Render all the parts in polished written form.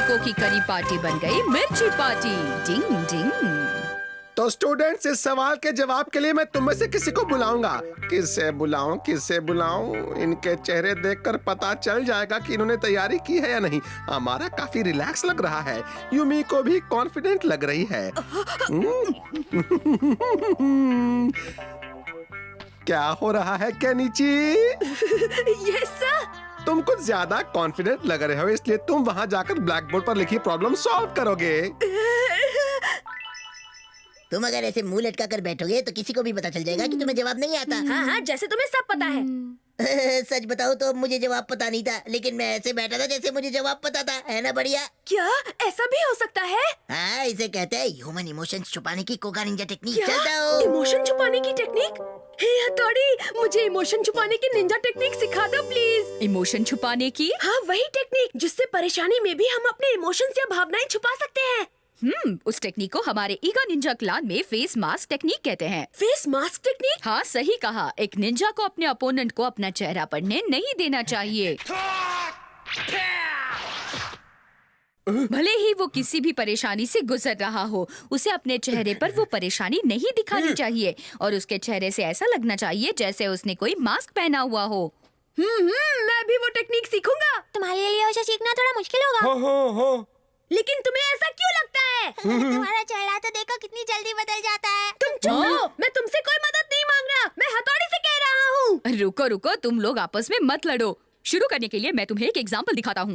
यूमिको की करी पार्टी बन गई मिर्ची पार्टी। डिंग डिंग। तो स्टूडेंट्स, इस सवाल के जवाब के लिए मैं तुम में से किसी को बुलाऊंगा। किसे बुलाऊं, किसे बुलाऊं? इनके चेहरे देखकर पता चल जाएगा कि इन्होंने तैयारी की है या नहीं। हमारा काफी रिलैक्स लग रहा है, यूमिको भी कॉन्फिडेंट लग रही है। क्या हो रहा है केनिची? Yes sir. तुम कुछ ज्यादा कॉन्फिडेंट लग रहे हो, इसलिए तुम वहां जाकर ब्लैक बोर्ड पर लिखी प्रॉब्लम सॉल्व करोगे। तुम अगर ऐसे मुंह लटका कर बैठोगे तो किसी को भी पता चल जाएगा कि तुम्हें जवाब नहीं आता। हाँ हाँ, जैसे तुम्हें सब पता है। सच बताऊं तो मुझे जवाब पता नहीं था, लेकिन मैं ऐसे बैठा था जैसे मुझे जवाब पता था। है ना बढ़िया? क्या ऐसा भी हो सकता है? हाँ, इसे कहते हैं ह्यूमन इमोशंस छुपाने की कोका निंजा टेक्निक। क्या? चलता हूँ। इमोशन छुपाने की टेक्निक? हे हथौड़ी, मुझे इमोशन छुपाने की निंजा टेक्निक सिखा दो प्लीज। इमोशन छुपाने की? हाँ, वही टेक्निक जिससे परेशानी में भी हम अपने इमोशंस या भावनाएं छुपा सकते हैं। उस टेक्निक को हमारे ईगा निंजा क्लान में फेस मास्क टेक्निक कहते हैं। Face mask technique? हाँ, सही कहा। एक निंजा को अपने अपोनेंट को अपना चेहरा पढ़ने नहीं देना चाहिए। भले ही वो किसी भी परेशानी से गुजर रहा हो, उसे अपने चेहरे पर वो परेशानी नहीं दिखानी चाहिए और उसके चेहरे से ऐसा लगना चाहिए जैसे उसने कोई मास्क पहना हुआ हो। मैं भी वो टेक्निक सीखूंगा। तुम्हारे लिए उसे सीखना थोड़ा मुश्किल होगा। लेकिन तुम्हें ऐसा क्यों लगता है? तुम्हारा चेहरा तो देखो कितनी जल्दी बदल जाता है। तुम चुप रहो। मैं तुमसे कोई मदद नहीं मांग रहा, मैं हथौड़ी से कह रहा हूँ। रुको रुको, तुम लोग आपस में मत लड़ो। शुरू करने के लिए मैं तुम्हें एक एग्जाम्पल दिखाता हूँ।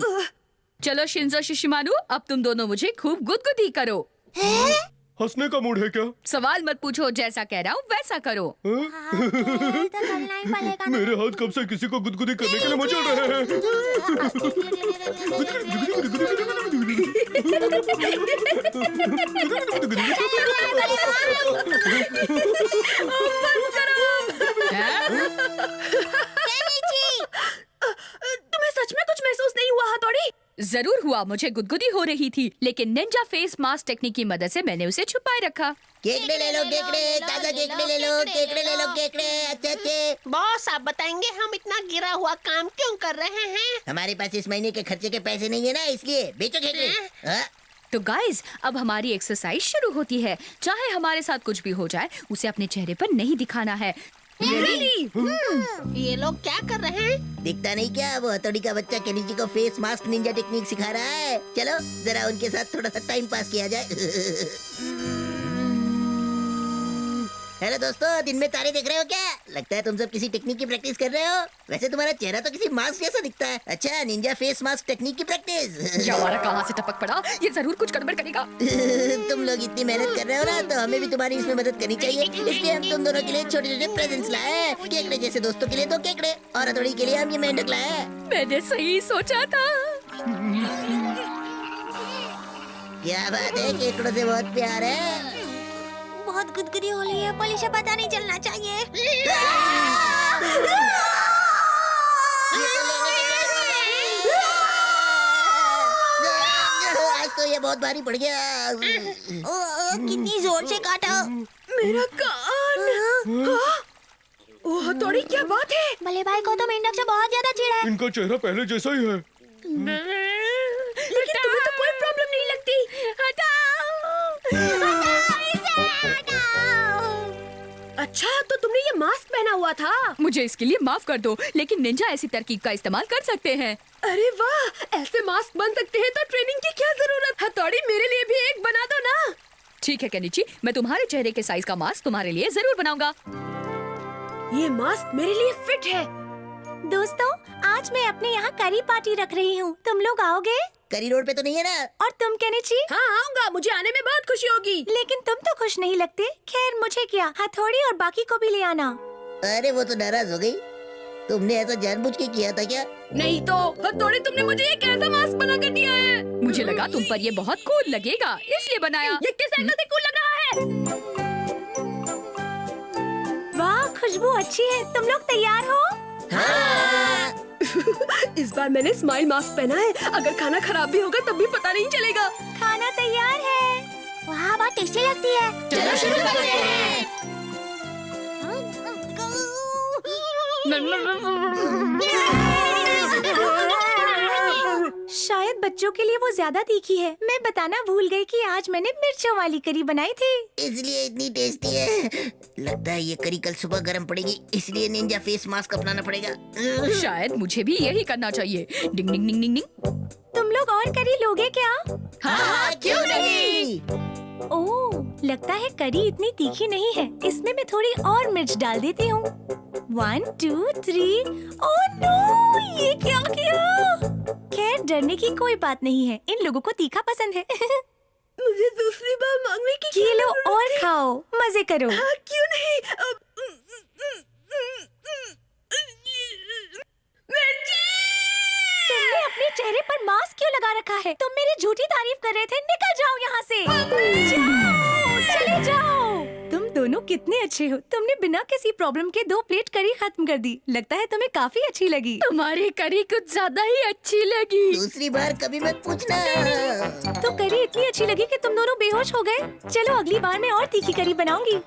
चलो शिंजो शिशिमारू, अब तुम दोनों मुझे खूब गुदगुदी करो। हंसने का मूड है क्या? सवाल मत पूछो, जैसा कह रहा हूँ वैसा करो। तो करना ही पड़ेगा ना। मेरे हाथ कब से किसी को गुदगुदी करने के लिए मचल रहे हैं। तुम्हें सच में कुछ महसूस नहीं हुआ हथौड़ी? जरूर हुआ, मुझे गुदगुदी हो रही थी, लेकिन निंजा फेस मास्क टेक्निक की मदद से मैंने उसे छुपाए रखा। केकड़े ले लो, केकड़े ताजा केकड़े ले लो, केकड़े ले लो, केकड़े अच्छे अच्छे। बॉस, आप बताएंगे हम इतना गिरा हुआ काम क्यों कर रहे हैं? हमारे पास इस महीने के खर्चे के पैसे नहीं है ना, इसलिए बेचो केकड़े। हाँ? तो गाइज, अब हमारी एक्सरसाइज शुरू होती है। चाहे हमारे साथ कुछ भी हो जाए, उसे अपने चेहरे पर नहीं दिखाना है। ये लोग क्या कर रहे हैं? दिखता नहीं क्या, वो हथौड़ी का बच्चा केनिची को फेस मास्क निंजा टेक्निक सिखा रहा है। चलो जरा उनके साथ थोड़ा सा टाइम पास किया जाए। हेलो दोस्तों, दिन में तारे देख रहे हो क्या? लगता है तुम सब किसी टेक्निक की प्रैक्टिस कर रहे हो। वैसे तुम्हारा चेहरा तो किसी मास्क जैसा दिखता है। अच्छा, निंजा फेस मास्क टेक्निक की प्रैक्टिस। ये हमारा कहाँ से टपक पड़ा? ये जरूर कुछ गड़बड़ करेगा। तुम लोग इतनी मेहनत कर रहे हो ना, तो हमें भी तुम्हारी इसमें मदद करनी चाहिए। इसलिए हम तुम दोनों के लिए छोटे छोटे प्रेजेंट्स लाए हैं। केकड़े जैसे दोस्तों के लिए तो केकड़े, और हथौड़ी के लिए हम ये मेंढक लाए हैं। मैंने सही सोचा था। क्या बात है, केकड़ों से बहुत प्यार है। बहुत गुदगुदी हो रही है, पुलिस से पता नहीं चलना चाहिए। आज तो ये बहुत भारी पड़ गया। कितनी जोर से काटा। मेरा कान। ओ हथौड़ी, क्या बात है? भले भाई को तो मेंढक से बहुत ज्यादा चिढ़ है। इनका चेहरा पहले जैसा ही है। लेकिन तुम्हें तो कोई प्रॉब्लम नहीं लगती। अच्छा, तो तुमने ये मास्क पहना हुआ था? मुझे इसके लिए माफ कर दो, लेकिन निंजा ऐसी तरकीब का इस्तेमाल कर सकते हैं। अरे वाह, ऐसे मास्क बन सकते हैं तो ट्रेनिंग की क्या जरूरत? हथौड़ी, मेरे लिए भी एक बना दो ना। ठीक है केनिची, मैं तुम्हारे चेहरे के साइज का मास्क तुम्हारे लिए जरूर बनाऊंगा। ये मास्क मेरे लिए फिट है। दोस्तों, आज मैं अपने यहाँ करी पार्टी रख रही हूँ, तुम लोग आओगे? करी रोड पे तो नहीं है ना? और तुम केनिची? हाँ, आऊंगा, मुझे आने में बहुत खुशी होगी। लेकिन तुम तो खुश नहीं लगते। खैर, मुझे क्या, हथौड़ी और बाकी को भी ले आना। अरे वो तो नाराज हो गई। तुमने ऐसा जानबूझ के किया था क्या? नहीं तो हथौड़ी, तुमने मुझे ये कैसा मास्क बना कर दिया है? मुझे लगा तुम पर ये बहुत कूल लगेगा, इसलिए बनाया। ये किस एंगल से कूल लग रहा है? वाह, खुशबू अच्छी है। तुम लोग तैयार हो? हाँ। इस बार मैंने स्माइल मास्क पहना है। अगर खाना खराब भी होगा तब भी पता नहीं चलेगा। खाना तैयार है। वाह, बहुत टेस्टी लगती है। चलो शुरू करते हैं। शायद बच्चों के लिए वो ज्यादा तीखी है। मैं बताना भूल गई कि आज मैंने मिर्चों वाली करी बनाई थी। इसलिए इतनी टेस्टी है। लगता है ये करी कल सुबह गर्म पड़ेगी, इसलिए निंजा फेस मास्क अपनाना पड़ेगा। शायद मुझे भी यही करना चाहिए। डिंग डिंग डिंग डिंग डिंग। तुम लोग और करी लोगे क्या? हाँ, क्यों नहीं? ओह, लगता है करी इतनी तीखी नहीं है। इसमें मैं थोड़ी और मिर्च डाल देती हूँ। 1 2 3। ओह नो, ये क्या किया? खैर डरने की कोई बात नहीं है, इन लोगों को तीखा पसंद है। मुझे दूसरी बार मांगने की ये लो और खाओ, मजे करो। हाँ, क्यों नहीं? तुमने अपने चेहरे पर मास्क क्यों लगा रखा है? तुम मेरी झूठी तारीफ कर रहे थे। निकल जाओ यहाँ से। जाओ, चले जाओ। तुम दोनों कितने अच्छे हो। तुमने बिना किसी प्रॉब्लम के 2 प्लेट करी खत्म कर दी। लगता है तुम्हें काफी अच्छी लगी। तुम्हारी करी कुछ ज्यादा ही अच्छी लगी। दूसरी बार कभी मत पूछना। तो करी इतनी अच्छी लगी कि तुम दोनों बेहोश हो गए। चलो अगली बार मैं और तीखी करी बनाऊंगी।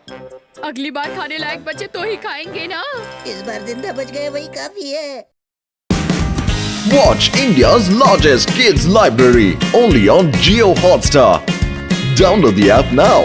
अगली बार खाने लायक बचे तो ही खाएंगे ना। इस बार जिंदा बच गए वही काफी है। Watch India's largest kids library only on Jio Hotstar. Download the app now.